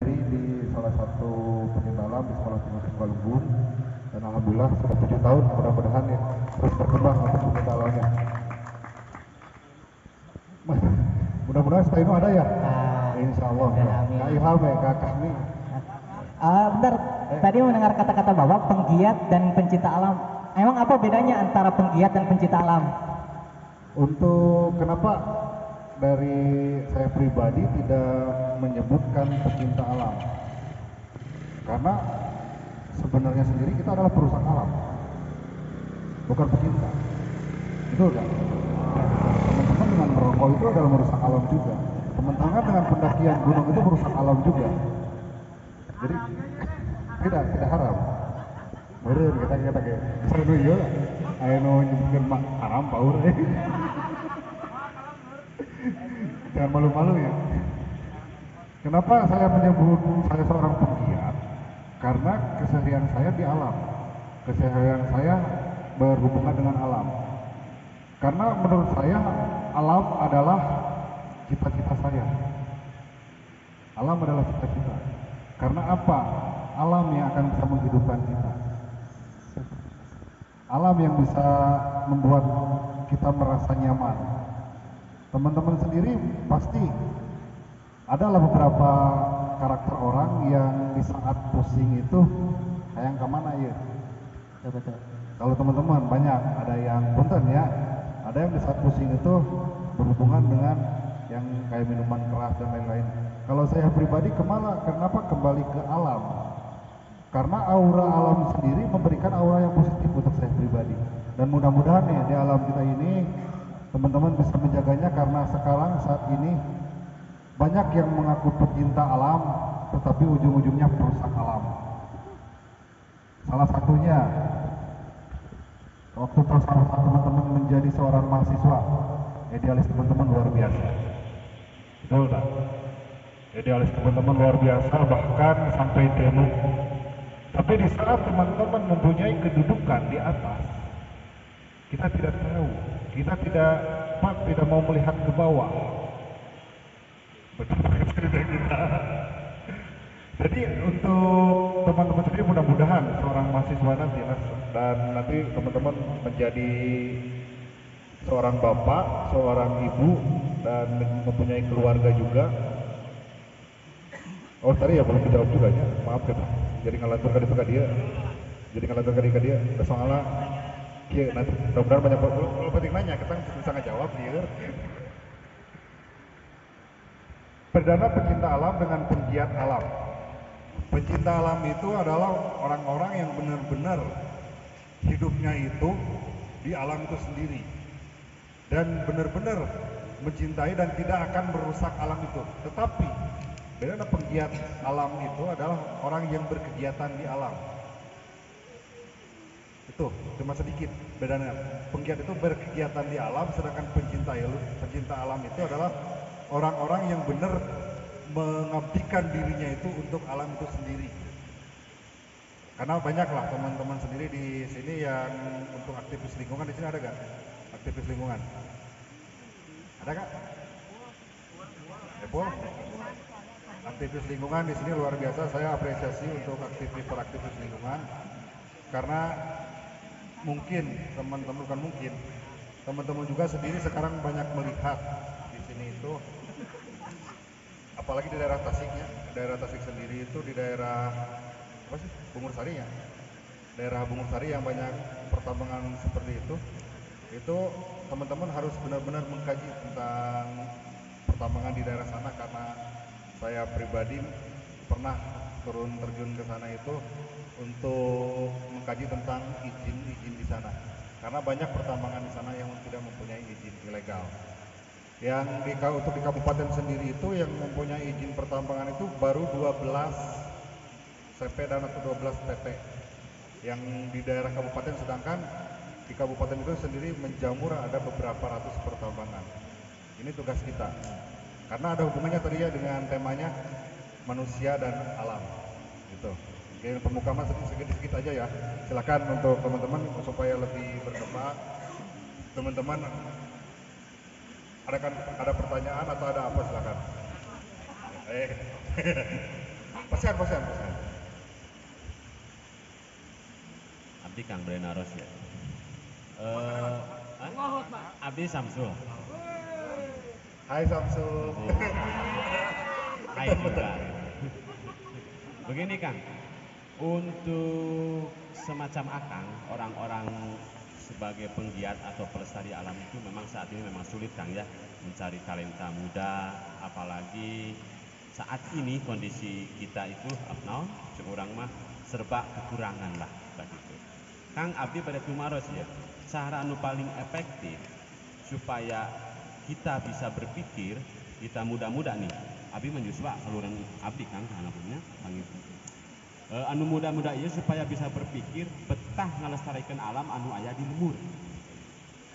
di salah satu pecinta alam di Sekolah Tinggi Kualubun, dan alhamdulillah sudah 7 tahun, mudah-mudahan ya terus berkembang untuk pecinta alamnya. Mudah-mudahan setelah itu ada ya, insya Allah ya. Kak Ilham ya, Kak Kahmi. Bentar, tadi mendengar kata-kata Bapak penggiat dan pencinta alam. Emang apa bedanya antara penggiat dan pencinta alam? Untuk kenapa dari saya pribadi tidak menyebutkan pecinta alam, karena sebenarnya sendiri kita adalah perusak alam, bukan pecinta. Betul kan? Teman-teman dengan merokok itu adalah merusak alam juga. Teman-teman dengan pendakian gunung itu merusak alam juga. Jadi tidak haram. Bener kita kayak seru ya. Ayo nyebutkan mak haram paur. Jangan malu-malu ya. Kenapa saya menyebut saya seorang penggiat? Karena keseharian saya di alam. Keseharian saya berhubungan dengan alam. Karena menurut saya alam adalah cita-cita saya. Alam adalah cita-cita. Karena apa? Alam yang akan bisa menghidupkan kita. Alam yang bisa membuat kita merasa nyaman. Teman-teman sendiri pasti adalah beberapa karakter orang yang di saat pusing itu hayang kemana ya? Betul. Kalau teman-teman banyak, ada yang punten ya, ada yang di saat pusing itu berhubungan dengan yang kayak minuman keras dan lain-lain. Kalau saya pribadi kenapa kembali ke alam? Karena aura alam sendiri memberikan aura yang positif untuk saya pribadi. Dan mudah-mudahan nih di alam kita ini teman-teman bisa menjaganya, karena sekarang saat ini banyak yang mengaku pecinta alam tetapi ujung-ujungnya perusak alam. Salah satunya waktu salah satu teman-teman menjadi seorang mahasiswa, idealis teman-teman luar biasa. Betul tak? Idealis teman-teman luar biasa, bahkan sampai demo. Tapi di saat teman-teman mempunyai kedudukan di atas, kita tidak tahu, kita tidak mau melihat ke bawah. Betul banget cerita kita. Jadi untuk teman-teman sendiri mudah-mudahan seorang mahasiswa nanti dan nanti teman-teman menjadi seorang bapak, seorang ibu, dan mempunyai keluarga juga. Oh tadi ya belum dijawab juga ya, maaf gitu. Jadi ngalanturkan itu ke dia. Soalnya iya nanti mudah-mudahan banyak kalau penting nanya kita bisa ngejawab dia. Perdana pecinta alam dengan penggiat alam. Pencinta alam itu adalah orang-orang yang benar-benar hidupnya itu di alam itu sendiri dan benar-benar mencintai dan tidak akan merusak alam itu. Tetapi bedanya penggiat alam itu adalah orang yang berkegiatan di alam. Itu cuma sedikit bedanya. Penggiat itu berkegiatan di alam, sedangkan pencinta alam itu adalah orang-orang yang benar mengabdikan dirinya itu untuk alam itu sendiri. Karena banyaklah teman-teman sendiri di sini yang untuk aktivis lingkungan. Di sini ada gak aktivis lingkungan? Ada gak? Epol? Aktivis lingkungan di sini luar biasa. Saya apresiasi untuk aktivis lingkungan, karena mungkin teman-teman juga sendiri sekarang banyak melihat di sini itu, apalagi di daerah Tasiknya, daerah Tasik sendiri itu di daerah apa sih, Bungur Sari ya, daerah Bungur Sari yang banyak pertambangan seperti itu teman-teman harus benar-benar mengkaji tentang pertambangan di daerah sana, karena saya pribadi pernah turun terjun ke sana itu untuk mengkaji tentang izin di sana, karena banyak pertambangan di sana yang tidak mempunyai izin ilegal. Yang untuk di kabupaten sendiri itu yang mempunyai izin pertambangan itu baru 12 CP dan atau 12 PT yang di daerah kabupaten, sedangkan di kabupaten itu sendiri menjamur ada beberapa ratus pertambangan. Ini tugas kita, karena ada hubungannya tadi ya dengan temanya manusia dan alam gitu. Oke, pembukaan sedikit aja ya, silakan untuk teman-teman supaya lebih berkembang. Teman-teman ada pertanyaan atau ada apa, silakan. Pesan. Abdi Kang Brenaros ya. Abdi Samsul. Hai Samsul. Hai juga. Begini Kang, untuk semacam Akang, orang-orang sebagai penggiat atau pelestari alam itu memang saat ini memang sulit Kang ya, mencari talenta muda, apalagi saat ini kondisi kita itu abnau, seorang mah serba kekurangan lah begitu. Kang Abdi pada tumaros ya, cara anu paling efektif supaya kita bisa berpikir, kita muda-muda nih, Abdi menjuswa saluran Abdi Kang anaknya panggil. Anu muda-muda ieu supaya bisa berpikir betah ngalestarikan alam anu aya di lemur.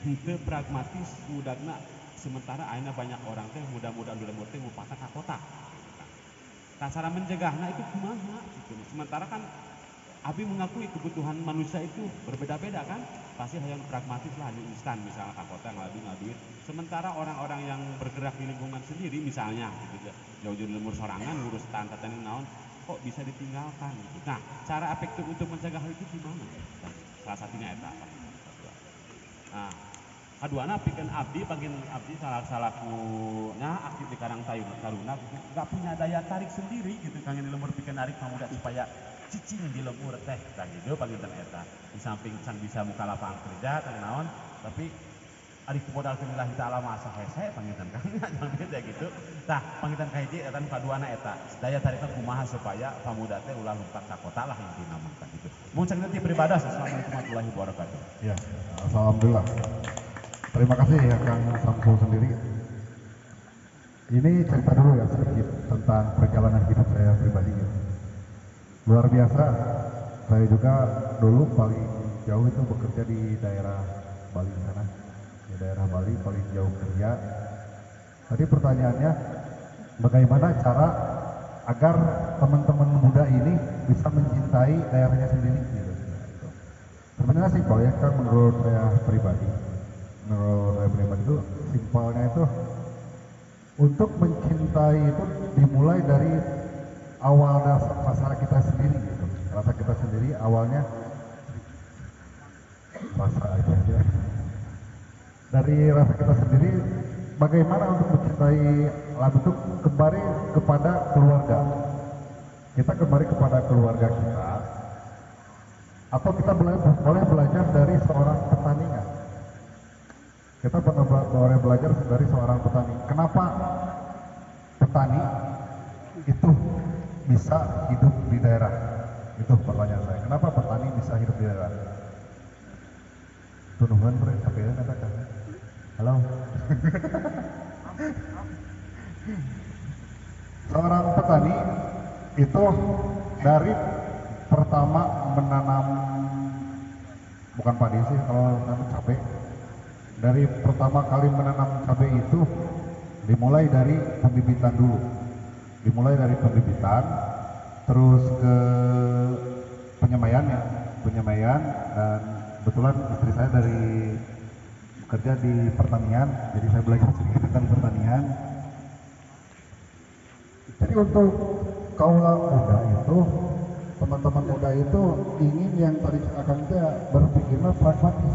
Henteu pragmatis mudagna sementara ayeuna banyak orang teh muda-muda anu lemur teh mupatah ka kota. Nah, cara mencegahnya itu kumaha gitu. Sementara kan Abi mengakui kebutuhan manusia itu berbeda-beda kan, pasti hayang pragmatis lah, anu instan misalnya ka kota ngaduit. Sementara orang-orang yang bergerak di lingkungan sendiri misalnya gitu, jauh-jauh lemur sorangan ngurus tatan naon kok bisa ditinggalkan gitu. Nah, cara efektif untuk mencegah hal itu gimana? Dan salah satunya eta. Nah, kaduana pikeun Abdi pangin Abdi salakunya aktif di Karang Taruna gitu, nggak punya daya tarik sendiri gitu kang di lemur pikeun narik pamuda supaya cicing di lemur teh tah gitu panginten eta. Di samping can bisa muka lapangan kerja teh naon, tapi ari modal lillahi ta'ala masa hese panginten kang jangan beda gitu. Tah panginten ka hiji eta nu kaduana eta daya tarikna kumaha supaya pamuda teh ulah lumpat ka kota lah intina mah gitu. Mun cek nanti beribadah assalamualaikum warahmatullahi wabarakatuh. Ya, alhamdulillah. Terima kasih ya Kang Samsul sendiri. Ini cerita dulu ya sedikit tentang perjalanan hidup saya pribadi. Luar biasa, saya juga dulu paling jauh itu bekerja di daerah Bali sana. Di daerah Bali paling jauh kerja. Tadi pertanyaannya, bagaimana cara agar teman-teman muda ini bisa mencintai daerahnya sendiri gitu. Sebenarnya simpel ya kan menurut saya pribadi. Menurut saya pribadi itu simpelnya itu untuk mencintai itu dimulai dari awal dasar rasa kita sendiri gitu. Rasa kita sendiri awalnya rasa aja. Dari rasa kita sendiri bagaimana untuk mencintai alam itu kembali kepada keluarga. Kita kembali kepada keluarga kita. Atau kita boleh belajar dari seorang petani. Kita boleh belajar dari seorang petani. Kenapa petani itu bisa hidup di daerah? Itu pertanyaan saya. Kenapa petani bisa hidup di daerah? Tunuhan capek katakan. Halo. Seorang petani itu dari pertama menanam, bukan padi sih kalau menanam cabai, dari pertama kali menanam cabai itu dimulai dari pembibitan dulu, terus ke penyemaian dan kebetulan istri saya dari bekerja di pertanian, jadi saya belajar sedikit tentang pertanian. Jadi untuk kaula muda itu, teman-teman muda itu ingin yang tadi akan kita berpikirnya pragmatis.